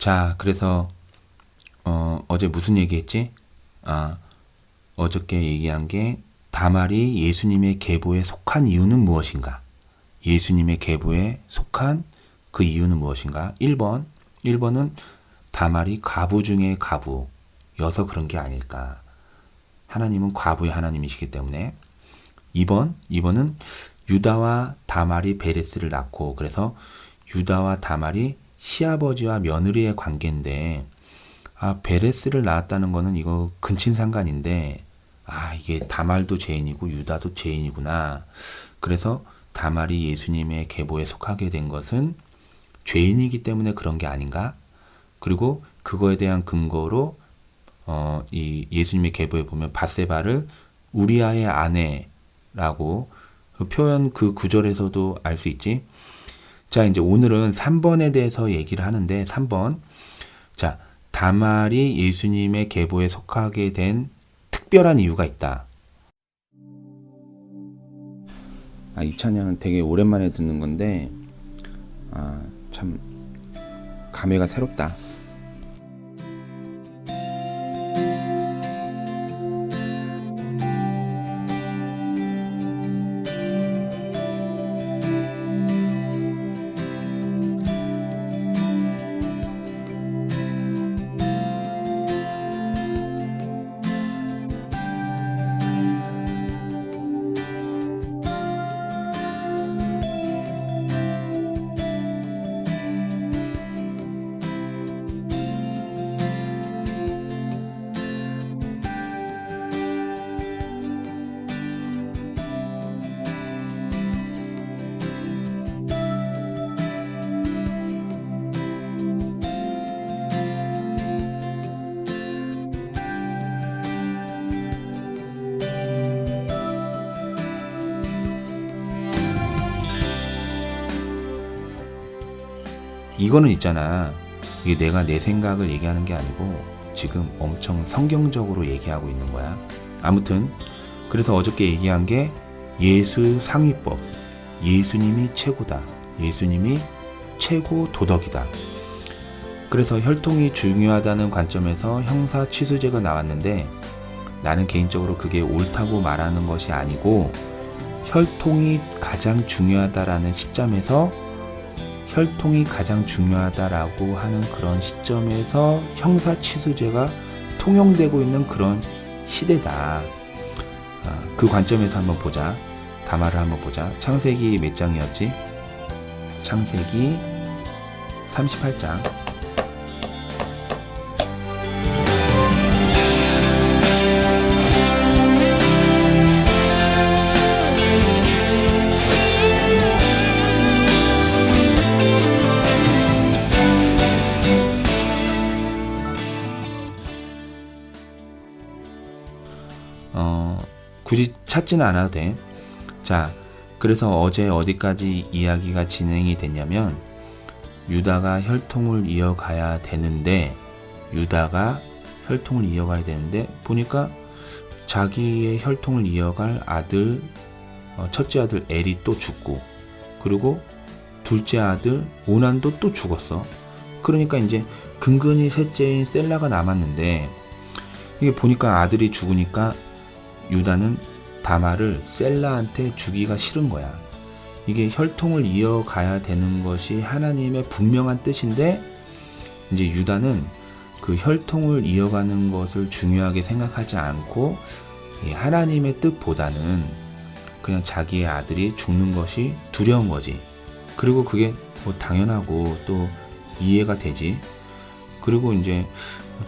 자, 그래서 어제 무슨 얘기했지? 어저께 얘기한 게 다말이 예수님의 계보에 속한 이유는 무엇인가? 예수님의 계보에 속한 그 이유는 무엇인가? 1번은 다말이 과부 중에 과부여서 그런 게 아닐까. 하나님은 과부의 하나님이시기 때문에. 2번은 유다와 다말이 베레스를 낳고, 그래서 유다와 다말이 시아버지와 며느리의 관계인데, 베레스를 낳았다는 거는 이거 근친상간인데, 이게 다말도 죄인이고 유다도 죄인이구나. 그래서 다말이 예수님의 계보에 속하게 된 것은 죄인이기 때문에 그런 게 아닌가? 그리고 그거에 대한 근거로 이 예수님의 계보에 보면 밧세바를 우리아의 아내라고 그 표현, 그 구절에서도 알 수 있지. 자, 이제 오늘은 3번에 대해서 얘기를 하는데, 3번. 자, 다말이 예수님의 계보에 속하게 된 특별한 이유가 있다. 이 찬양은 되게 오랜만에 듣는 건데, 참 감회가 새롭다. 이거는 있잖아. 이게 내가 내 생각을 얘기하는 게 아니고 지금 엄청 성경적으로 얘기하고 있는 거야. 아무튼 그래서 어저께 얘기한 게 예수 상위법. 예수님이 최고다. 예수님이 최고 도덕이다. 그래서 혈통이 중요하다는 관점에서 형사 취수제가 나왔는데, 나는 개인적으로 그게 옳다고 말하는 것이 아니고, 혈통이 가장 중요하다라는 시점에서, 혈통이 가장 중요하다라고 하는 그런 시점에서 형사 취수제가 통용되고 있는 그런 시대다. 그 관점에서 한번 보자. 다말을 한번 보자. 창세기 몇 장이었지? 창세기 38장. 굳이 찾지는 않아도 돼. 자, 그래서 어제 어디까지 이야기가 진행이 됐냐면, 유다가 혈통을 이어가야 되는데, 보니까 자기의 혈통을 이어갈 아들, 첫째 아들 엘이 또 죽고, 그리고 둘째 아들 오난도 또 죽었어. 그러니까 이제 근근히 셋째인 셀라가 남았는데, 이게 보니까 아들이 죽으니까 유다는 다말을 셀라한테 주기가 싫은 거야. 이게 혈통을 이어가야 되는 것이 하나님의 분명한 뜻인데, 이제 유다는 그 혈통을 이어가는 것을 중요하게 생각하지 않고 하나님의 뜻보다는 그냥 자기의 아들이 죽는 것이 두려운 거지. 그리고 그게 뭐 당연하고 또 이해가 되지. 그리고 이제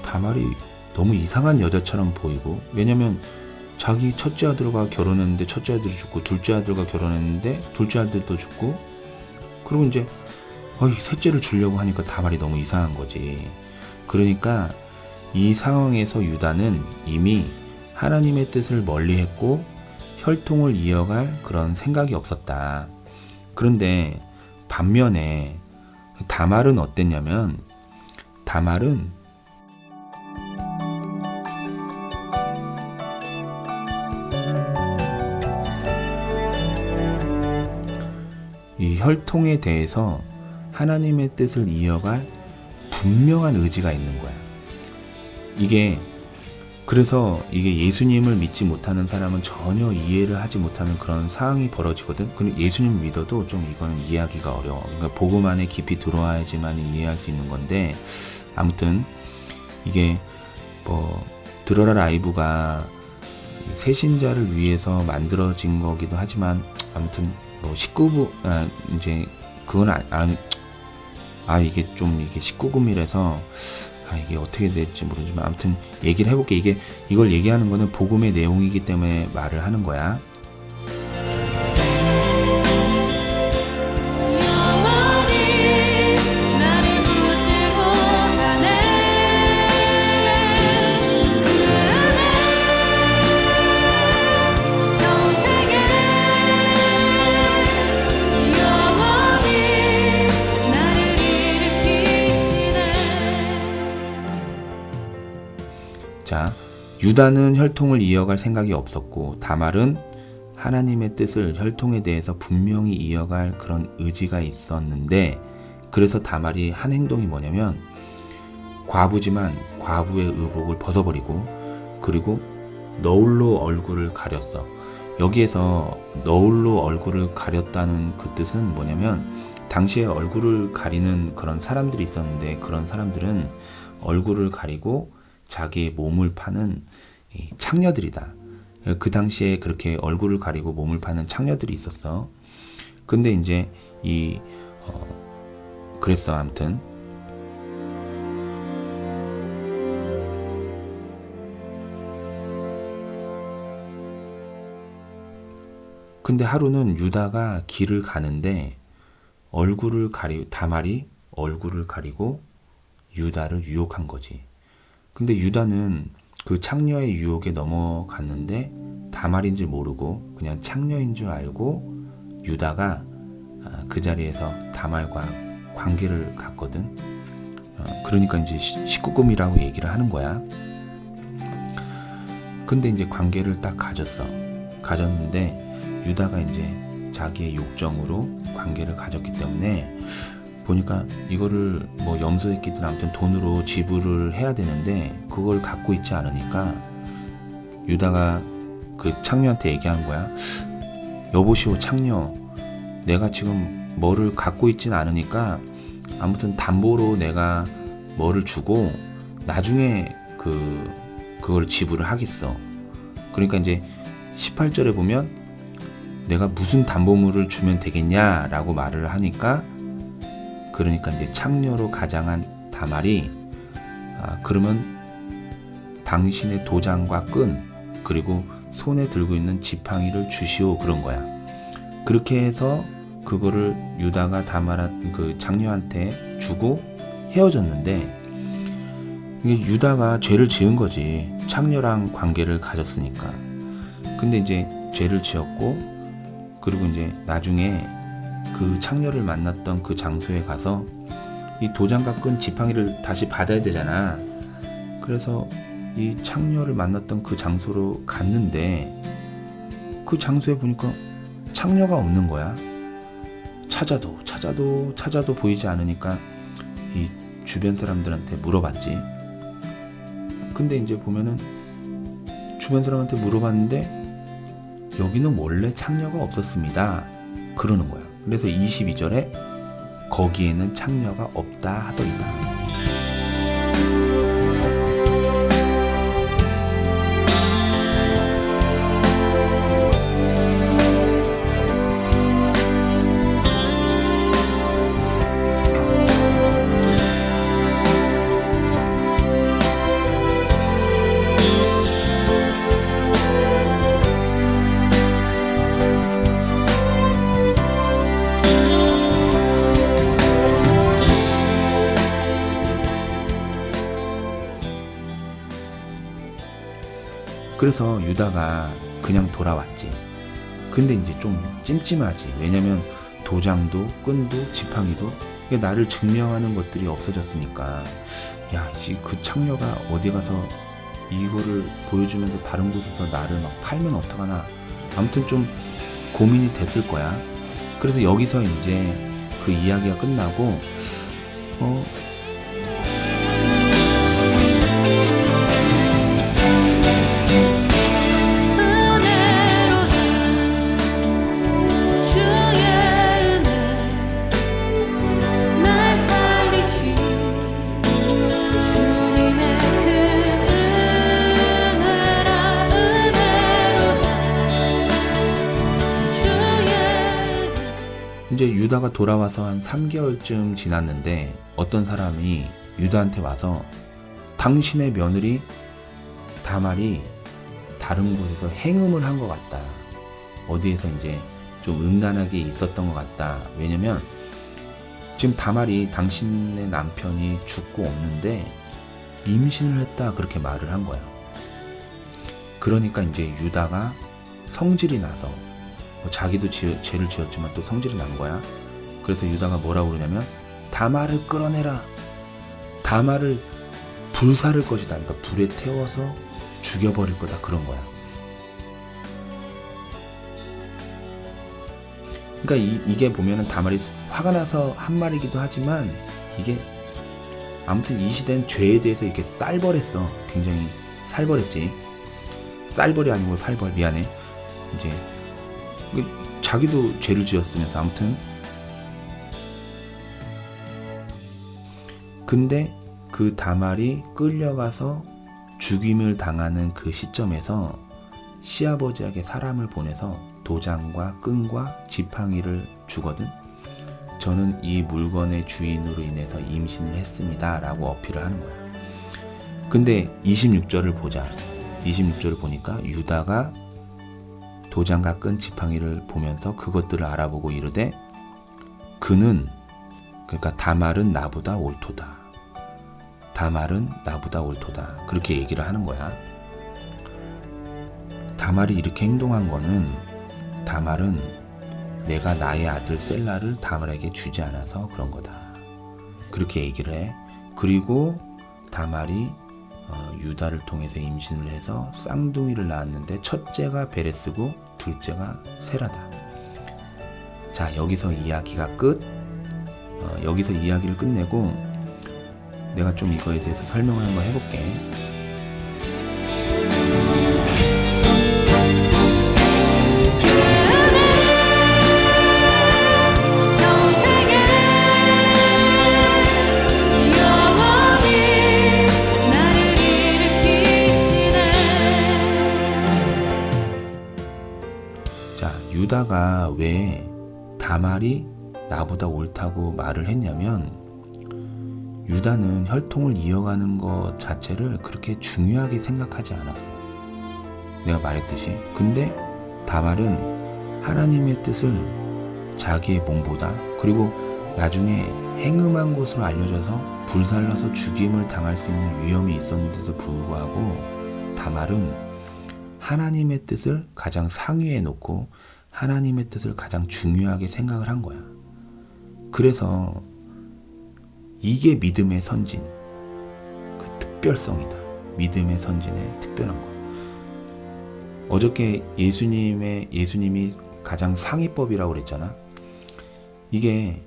다말이 너무 이상한 여자처럼 보이고, 왜냐면 자기 첫째 아들과 결혼했는데 첫째 아들이 죽고, 둘째 아들과 결혼했는데 둘째 아들도 죽고, 그리고 이제 셋째를 주려고 하니까 다말이 너무 이상한 거지. 그러니까 이 상황에서 유다는 이미 하나님의 뜻을 멀리했고 혈통을 이어갈 그런 생각이 없었다. 그런데 반면에 다말은 어땠냐면, 다말은 이 혈통에 대해서 하나님의 뜻을 이어갈 분명한 의지가 있는 거야. 그래서 이게 예수님을 믿지 못하는 사람은 전혀 이해를 하지 못하는 그런 상황이 벌어지거든. 근데 예수님을 믿어도 좀 이거는 이해하기가 어려워. 그러니까 복음 안에 깊이 들어와야지만 이해할 수 있는 건데, 아무튼 이게 들어라 라이브가 새신자를 위해서 만들어진 거기도 하지만, 아무튼 19부 이제 그건 이게 19금이라서 이게 어떻게 될지 모르지만, 아무튼 얘기를 해볼게. 이걸 얘기하는 거는 복음의 내용이기 때문에 말을 하는 거야. 자, 유다는 혈통을 이어갈 생각이 없었고, 다말은 하나님의 뜻을, 혈통에 대해서 분명히 이어갈 그런 의지가 있었는데, 그래서 다말이 한 행동이 뭐냐면, 과부지만 과부의 의복을 벗어버리고, 그리고 너울로 얼굴을 가렸어. 여기에서 너울로 얼굴을 가렸다는 그 뜻은 뭐냐면, 당시에 얼굴을 가리는 그런 사람들이 있었는데, 그런 사람들은 얼굴을 가리고 자기의 몸을 파는 창녀들이다. 그 당시에 그렇게 얼굴을 가리고 몸을 파는 창녀들이 있었어. 근데 이제 그랬어. 아무튼 근데 하루는 유다가 길을 가는데 다말이 얼굴을 가리고 유다를 유혹한 거지. 근데 유다는 그 창녀의 유혹에 넘어갔는데 다말인 줄 모르고 그냥 창녀인 줄 알고 유다가 그 자리에서 다말과 관계를 갖거든. 그러니까 이제 19금이라고 얘기를 하는 거야. 근데 이제 관계를 딱 가졌는데 유다가 이제 자기의 욕정으로 관계를 가졌기 때문에 보니까 이거를 염소새끼들 아무튼 돈으로 지불을 해야 되는데 그걸 갖고 있지 않으니까 유다가 그 창녀한테 얘기한 거야. 여보시오 창녀, 내가 지금 뭐를 갖고 있진 않으니까 아무튼 담보로 내가 뭐를 주고 나중에 그걸 지불을 하겠어. 그러니까 이제 18절에 보면 내가 무슨 담보물을 주면 되겠냐라고 말을 하니까, 그러니까 이제 창녀로 가장한 다말이 그러면 당신의 도장과 끈 그리고 손에 들고 있는 지팡이를 주시오 그런 거야. 그렇게 해서 그거를 유다가 그 창녀한테 주고 헤어졌는데, 이게 유다가 죄를 지은 거지. 창녀랑 관계를 가졌으니까. 근데 이제 죄를 지었고, 그리고 이제 나중에 그 창녀를 만났던 그 장소에 가서 이 도장과 끈 지팡이를 다시 받아야 되잖아. 그래서 이 창녀를 만났던 그 장소로 갔는데 그 장소에 보니까 창녀가 없는 거야. 찾아도 보이지 않으니까 이 주변 사람들한테 물어봤지. 근데 이제 보면은 주변 사람한테 물어봤는데 여기는 원래 창녀가 없었습니다 그러는 거야. 그래서 22절에 거기에는 창녀가 없다 하더이다. 그래서 유다가 그냥 돌아왔지. 근데 이제 좀 찜찜하지. 왜냐면 도장도 끈도 지팡이도 이게 나를 증명하는 것들이 없어졌으니까, 야, 그 창녀가 어디 가서 이거를 보여주면서 다른 곳에서 나를 막 팔면 어떡하나. 아무튼 좀 고민이 됐을 거야. 그래서 여기서 이제 그 이야기가 끝나고 이제 유다가 돌아와서 한 3개월쯤 지났는데 어떤 사람이 유다한테 와서 당신의 며느리 다말이 다른 곳에서 행음을 한 것 같다. 어디에서 이제 좀 음란하게 있었던 것 같다. 왜냐면 지금 다말이 당신의 남편이 죽고 없는데 임신을 했다. 그렇게 말을 한 거야. 그러니까 이제 유다가 성질이 나서 자기도 죄를 지었지만 또 성질이 난 거야. 그래서 유다가 뭐라고 그러냐면 다말을 끌어내라. 다말을 불사를 것이다. 그러니까 불에 태워서 죽여버릴 거다. 그런 거야. 그러니까 이게 보면은 다말이 화가 나서 한 말이기도 하지만 이게 아무튼 이 시대는 죄에 대해서 이렇게 쌀벌했어. 굉장히 살벌했지. 쌀벌이 아니고 살벌. 미안해. 이제 자기도 죄를 지었으면서 아무튼 근데 그 다말이 끌려가서 죽임을 당하는 그 시점에서 시아버지에게 사람을 보내서 도장과 끈과 지팡이를 주거든. 저는 이 물건의 주인으로 인해서 임신을 했습니다 라고 어필을 하는 거야. 근데 26절을 보자. 26절을 보니까 유다가 도장과 끈 지팡이를 보면서 그것들을 알아보고 이르되 그는 그러니까 다말은 나보다 옳도다. 다말은 나보다 옳도다. 그렇게 얘기를 하는 거야. 다말이 이렇게 행동한 거는 다말은 내가 나의 아들 셀라를 다말에게 주지 않아서 그런 거다. 그렇게 얘기를 해. 그리고 다말이 유다를 통해서 임신을 해서 쌍둥이를 낳았는데 첫째가 베레스고 둘째가 세라다. 자, 여기서 이야기가 끝. 여기서 이야기를 끝내고 내가 좀 이거에 대해서 설명을 한번 해볼게. 유다가 왜 다말이 나보다 옳다고 말을 했냐면 유다는 혈통을 이어가는 것 자체를 그렇게 중요하게 생각하지 않았어. 내가 말했듯이. 근데 다말은 하나님의 뜻을 자기의 몸보다 그리고 나중에 행음한 것으로 알려져서 불살라서 죽임을 당할 수 있는 위험이 있었는데도 불구하고 다말은 하나님의 뜻을 가장 상위에 놓고 하나님의 뜻을 가장 중요하게 생각을 한 거야. 그래서 이게 믿음의 선진, 그 특별성이다. 믿음의 선진의 특별한 거. 어저께 예수님이 가장 상위법이라고 그랬잖아. 이게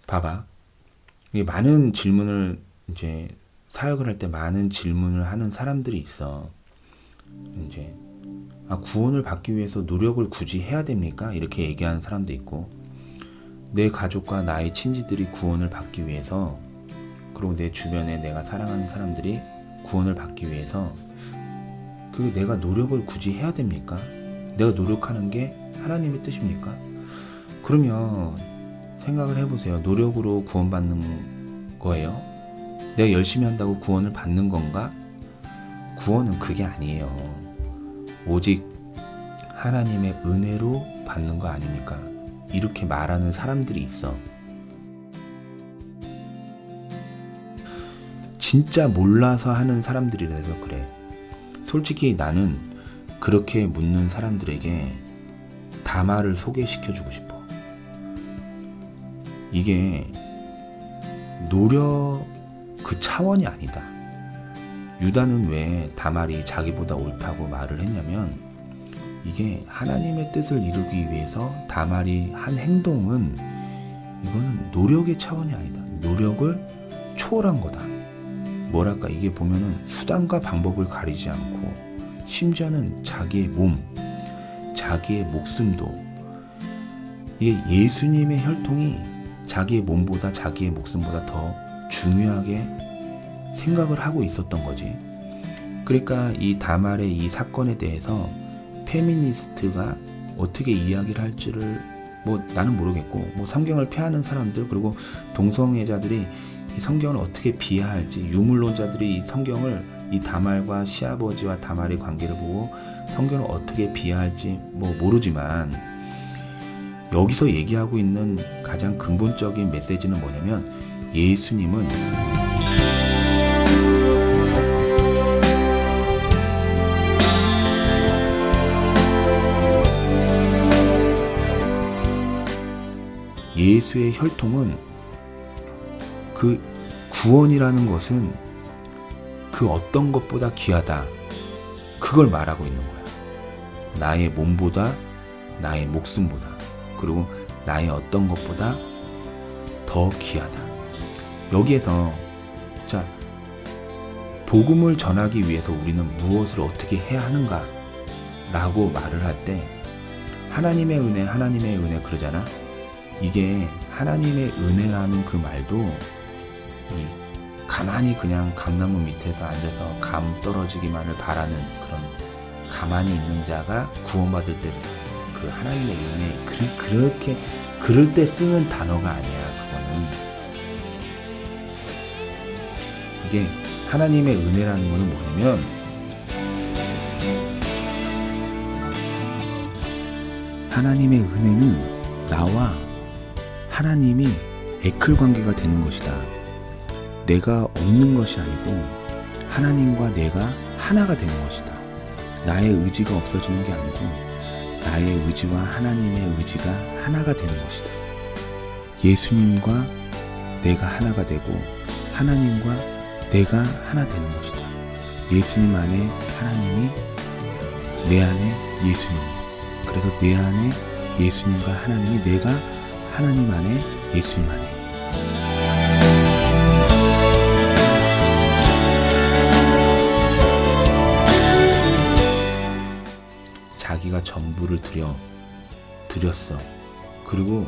봐봐. 이게 많은 질문을 이제 사역을 할 때 많은 질문을 하는 사람들이 있어. 이제 구원을 받기 위해서 노력을 굳이 해야 됩니까? 이렇게 얘기하는 사람도 있고, 내 가족과 나의 친지들이 구원을 받기 위해서, 그리고 내 주변에 내가 사랑하는 사람들이 구원을 받기 위해서 내가 노력을 굳이 해야 됩니까? 내가 노력하는 게 하나님의 뜻입니까? 그러면 생각을 해보세요. 노력으로 구원받는 거예요? 내가 열심히 한다고 구원을 받는 건가? 구원은 그게 아니에요. 오직 하나님의 은혜로 받는 거 아닙니까? 이렇게 말하는 사람들이 있어. 진짜 몰라서 하는 사람들이라서 그래. 솔직히 나는 그렇게 묻는 사람들에게 다말을 소개시켜주고 싶어. 이게 노력 그 차원이 아니다. 유다는 왜 다말이 자기보다 옳다고 말을 했냐면, 이게 하나님의 뜻을 이루기 위해서 다말이 한 행동은 이거는 노력의 차원이 아니다. 노력을 초월한 거다. 뭐랄까, 이게 보면은 수단과 방법을 가리지 않고 심지어는 자기의 몸, 자기의 목숨도, 이게 예수님의 혈통이 자기의 몸보다 자기의 목숨보다 더 중요하게 생각을 하고 있었던 거지. 그러니까 이 다말의 이 사건에 대해서 페미니스트가 어떻게 이야기를 할지를 뭐 나는 모르겠고, 뭐 성경을 폐하는 사람들, 그리고 동성애자들이 이 성경을 어떻게 비하할지, 유물론자들이 이 성경을, 이 다말과 시아버지와 다말의 관계를 보고 성경을 어떻게 비하할지 뭐 모르지만, 여기서 얘기하고 있는 가장 근본적인 메시지는 뭐냐면, 예수님은 예수의 혈통은, 그 구원이라는 것은 그 어떤 것보다 귀하다, 그걸 말하고 있는 거야. 나의 몸보다, 나의 목숨보다, 그리고 나의 어떤 것보다 더 귀하다. 여기에서 자, 복음을 전하기 위해서 우리는 무엇을 어떻게 해야 하는가 라고 말을 할 때, 하나님의 은혜, 하나님의 은혜 그러잖아. 이게 하나님의 은혜라는 그 말도 가만히 그냥 감나무 밑에서 앉아서 감 떨어지기만을 바라는 그런 가만히 있는 자가 구원받을 때 그 하나님의 은혜, 그렇게 그럴 때 쓰는 단어가 아니야. 그거는 이게 하나님의 은혜라는 거는 뭐냐면, 하나님의 은혜는 나와 하나님이 에클 관계가 되는 것이다. 내가 없는 것이 아니고 하나님과 내가 하나가 되는 것이다. 나의 의지가 없어지는 게 아니고 나의 의지와 하나님의 의지가 하나가 되는 것이다. 예수님과 내가 하나가 되고 하나님과 내가 하나 되는 것이다. 예수님 안에 하나님이, 내 안에 예수님이, 그래서 내 안에 예수님과 하나님이, 내가 하나님 안에 예수님 안에. 자기가 전부를 드렸어. 그리고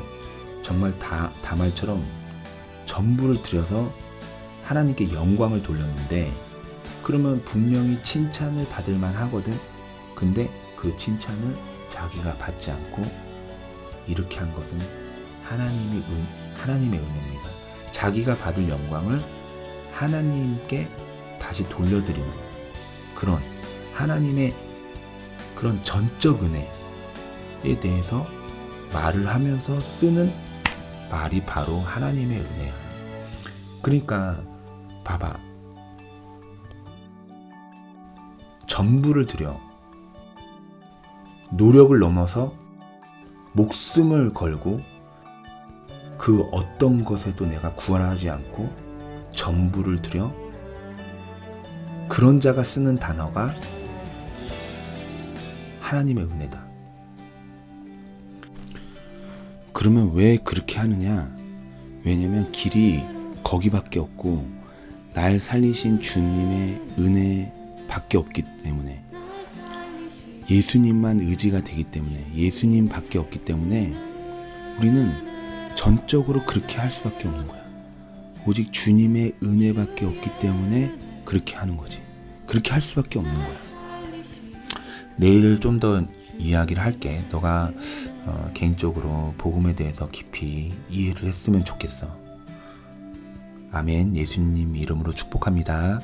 정말 다말처럼 전부를 드려서 하나님께 영광을 돌렸는데, 그러면 분명히 칭찬을 받을 만 하거든. 근데 그 칭찬을 자기가 받지 않고 이렇게 한 것은 하나님의 은혜입니다. 자기가 받을 영광을 하나님께 다시 돌려드리는 그런 하나님의 그런 전적 은혜에 대해서 말을 하면서 쓰는 말이 바로 하나님의 은혜야. 그러니까 봐봐, 전부를 들여 노력을 넘어서 목숨을 걸고 그 어떤 것에도 내가 구원하지 않고 전부를 들여, 그런 자가 쓰는 단어가 하나님의 은혜다. 그러면 왜 그렇게 하느냐? 왜냐면 길이 거기밖에 없고 날 살리신 주님의 은혜밖에 없기 때문에, 예수님만 의지가 되기 때문에, 예수님밖에 없기 때문에 우리는 전적으로 그렇게 할 수밖에 없는 거야. 오직 주님의 은혜밖에 없기 때문에 그렇게 하는 거지. 그렇게 할 수밖에 없는 거야. 내일 좀 더 이야기를 할게. 너가 개인적으로 복음에 대해서 깊이 이해를 했으면 좋겠어. 아멘. 예수님 이름으로 축복합니다.